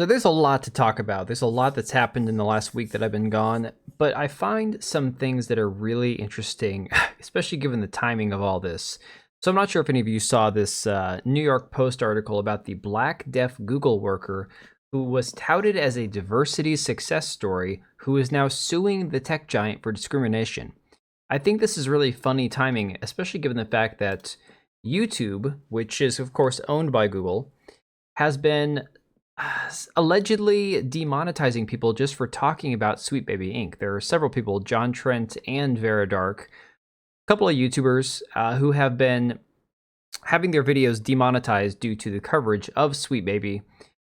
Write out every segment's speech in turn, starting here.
So there's a lot to talk about. There's a lot that's happened in the last week that I've been gone, but I find some things that are really interesting, especially given the timing of all this. So I'm not sure if any of you saw this New York Post article about the black deaf Google worker who was touted as a diversity success story who is now suing the tech giant for discrimination. I think this is really funny timing, especially given the fact that YouTube, which is of course owned by Google, has been allegedly demonetizing people just for talking about Sweet Baby Inc. There are several people, John Trent and Vera Dark, a couple of YouTubers who have been having their videos demonetized due to the coverage of Sweet Baby,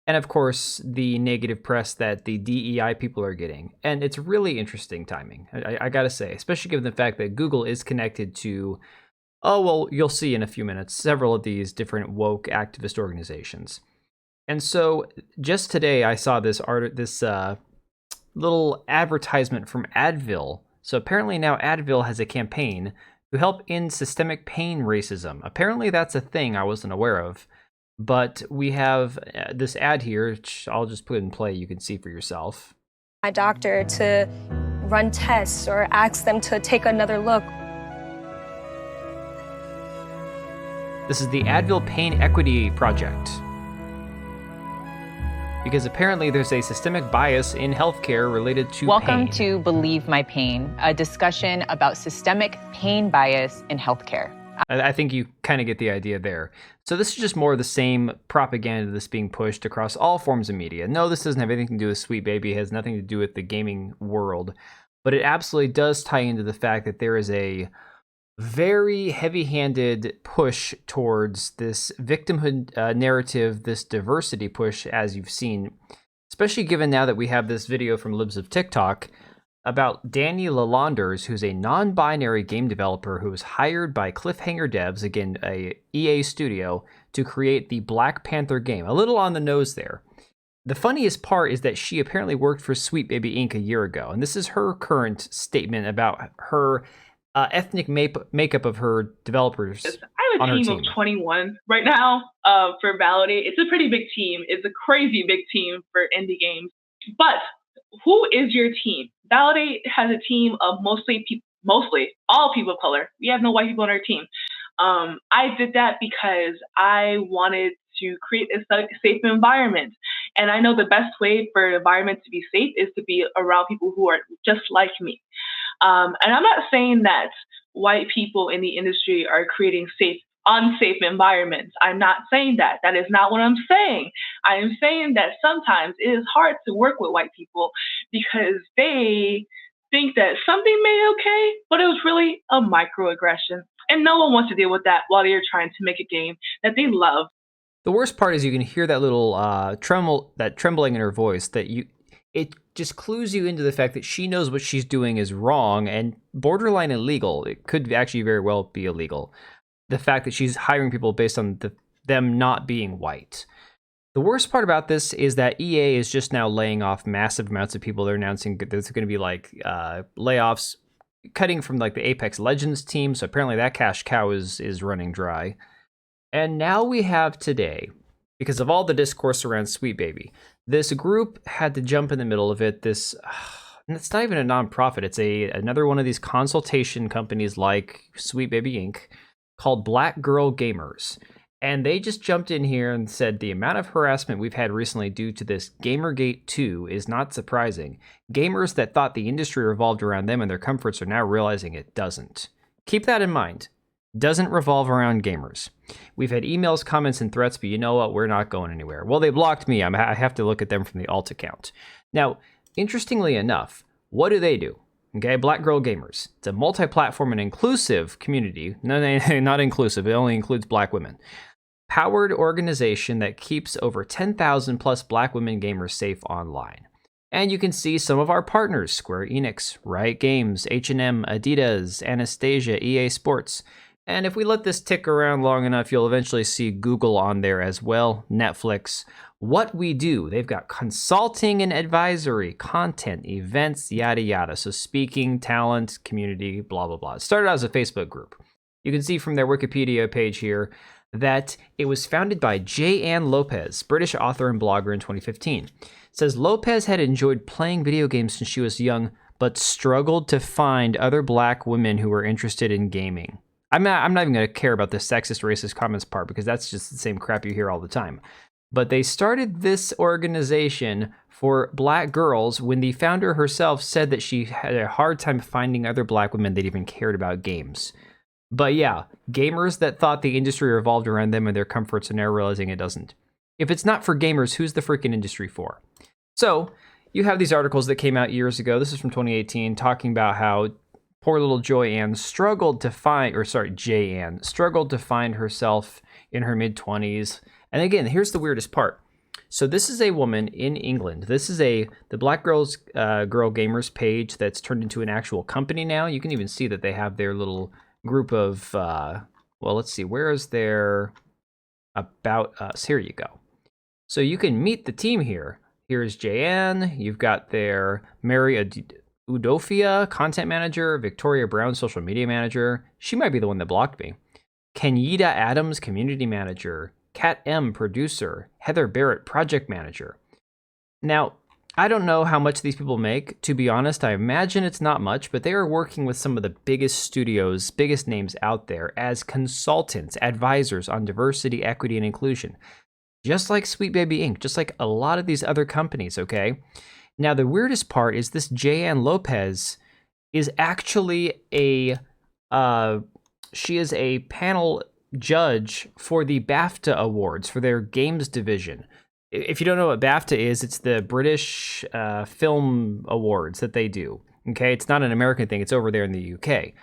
and of course the negative press that the DEI people are getting. And it's really interesting timing, I gotta say, especially given the fact that Google is connected to, oh well, you'll see in a few minutes, several of these different woke activist organizations. And so just today I saw this little advertisement from Advil. So apparently now Advil has a campaign to help end systemic pain racism. Apparently that's a thing I wasn't aware of. But we have this ad here, which I'll just put in play. You can see for yourself. My doctor to run tests or ask them to take another look. This is the Advil Pain Equity Project. Because apparently there's a systemic bias in healthcare related to Welcome pain. to Believe My Pain, a discussion about systemic pain bias in healthcare. I think you kind of get the idea there. So this is just more of the same propaganda that's being pushed across all forms of media. No, this doesn't have anything to do with Sweet Baby. It has nothing to do with the gaming world. But it absolutely does tie into the fact that there is a very heavy-handed push towards this victimhood narrative, this diversity push, as you've seen, especially given now that we have this video from Libs of TikTok about Danny Lalanders, who's a non-binary game developer who was hired by Cliffhanger Devs, again, a EA studio, to create the Black Panther game. A little on the nose there. The funniest part is that she apparently worked for Sweet Baby Inc. a year ago, and this is her current statement about her ethnic makeup of her developers. I have a team of 21 right now for Validate. It's a pretty big team. It's a crazy big team for indie games. But who is your team? Validate has a team of mostly all people of color. We have no white people on our team. I did that because I wanted to create a safe environment. And I know the best way for an environment to be safe is to be around people who are just like me. And I'm not saying that white people in the industry are creating unsafe environments. I'm not saying that. That is not what I'm saying. I am saying that sometimes it is hard to work with white people because they think that something may be okay, but it was really a microaggression. And no one wants to deal with that while they're trying to make a game that they love. The worst part is you can hear that little trembling in her voice, it just clues you into the fact that she knows what she's doing is wrong and borderline illegal. It could actually very well be illegal. The fact that she's hiring people based on them not being white. The worst part about this is that EA is just now laying off massive amounts of people. They're announcing that there's going to be like layoffs, cutting from like the Apex Legends team. So apparently that cash cow is running dry. And now we have today, because of all the discourse around Sweet Baby, this group had to jump in the middle of it. And it's not even a nonprofit. It's another one of these consultation companies like Sweet Baby Inc. called Black Girl Gamers. And they just jumped in here and said the amount of harassment we've had recently due to this Gamergate 2 is not surprising. Gamers that thought the industry revolved around them and their comforts are now realizing it doesn't. Keep that in mind. Doesn't revolve around gamers. We've had emails, comments, and threats, but you know what? We're not going anywhere. Well, they blocked me. I have to look at them from the alt account. Now, interestingly enough, what do? Okay, Black Girl Gamers. It's a multi-platform and inclusive community. No, not inclusive. It only includes black women. Powered organization that keeps over 10,000 plus black women gamers safe online. And you can see some of our partners: Square Enix, Riot Games, H&M, Adidas, Anastasia, EA Sports. And if we let this tick around long enough, you'll eventually see Google on there as well, Netflix. What we do, they've got consulting and advisory, content, events, yada yada. So speaking, talent, community, blah, blah, blah. It started out as a Facebook group. You can see from their Wikipedia page here that it was founded by J. Ann Lopez, British author and blogger in 2015. It says Lopez had enjoyed playing video games since she was young, but struggled to find other black women who were interested in gaming. I'm not even going to care about the sexist, racist comments part because that's just the same crap you hear all the time. But they started this organization for black girls when the founder herself said that she had a hard time finding other black women that even cared about games. But yeah, gamers that thought the industry revolved around them and their comforts are now realizing it doesn't. If it's not for gamers, who's the freaking industry for? So you have these articles that came out years ago. This is from 2018, talking about how poor little J. Ann struggled to find herself in her mid-20s. And again, here's the weirdest part. So this is a woman in England. This is the Black Girl Gamers page that's turned into an actual company now. You can even see that they have their little group of, well, let's see, where is their About Us? Here you go. So you can meet the team here. Here's Jan. You've got their Mary Udofia, content manager, Victoria Brown, social media manager. She might be the one that blocked me. Kenyita Adams, community manager. Kat M, producer. Heather Barrett, project manager. Now, I don't know how much these people make. To be honest, I imagine it's not much, but they are working with some of the biggest studios, biggest names out there as consultants, advisors on diversity, equity, and inclusion. Just like Sweet Baby Inc., just like a lot of these other companies, okay? Now, the weirdest part is this J. Ann Lopez is actually she is a panel judge for the BAFTA Awards for their games division. If you don't know what BAFTA is, it's the British Film Awards that they do. Okay, it's not an American thing, it's over there in the UK.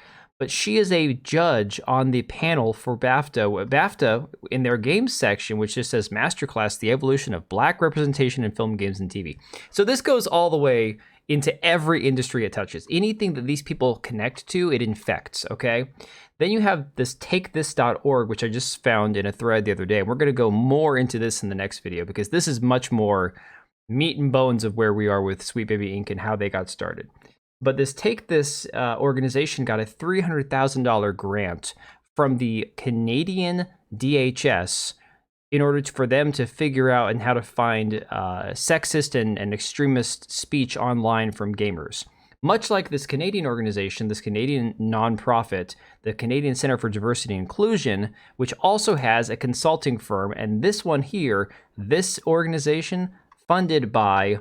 But she is a judge on the panel for BAFTA. BAFTA, in their games section, which just says Masterclass, the evolution of black representation in film, games, and TV. So this goes all the way into every industry it touches. Anything that these people connect to, it infects, okay? Then you have this takethis.org, which I just found in a thread the other day. We're going to go more into this in the next video because this is much more meat and bones of where we are with Sweet Baby Inc. and how they got started. But this Take This organization got a $300,000 grant from the Canadian DHS in order for them to figure out and how to find sexist and extremist speech online from gamers. Much like this Canadian organization, this Canadian nonprofit, the Canadian Center for Diversity and Inclusion, which also has a consulting firm, and this one here, this organization, funded by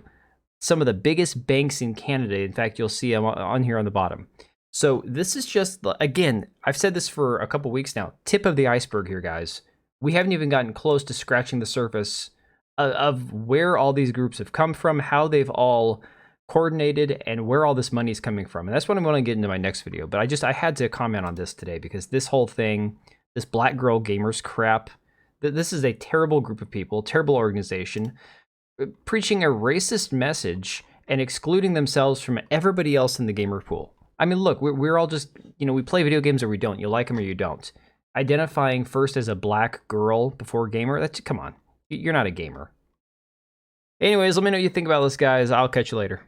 some of the biggest banks in Canada. In fact, you'll see them on here on the bottom. So this is just, again, I've said this for a couple weeks now, tip of the iceberg here, guys. We haven't even gotten close to scratching the surface of where all these groups have come from, how they've all coordinated, and where all this money is coming from. And that's what I'm going to get into my next video. But I had to comment on this today because this whole thing, this Black Girl Gamers crap, this is a terrible group of people, terrible organization, preaching a racist message and excluding themselves from everybody else in the gamer pool. I mean, look, we're all just, we play video games or we don't. You like them or you don't. Identifying first as a black girl before gamer, come on. You're not a gamer. Anyways, let me know what you think about this, guys. I'll catch you later.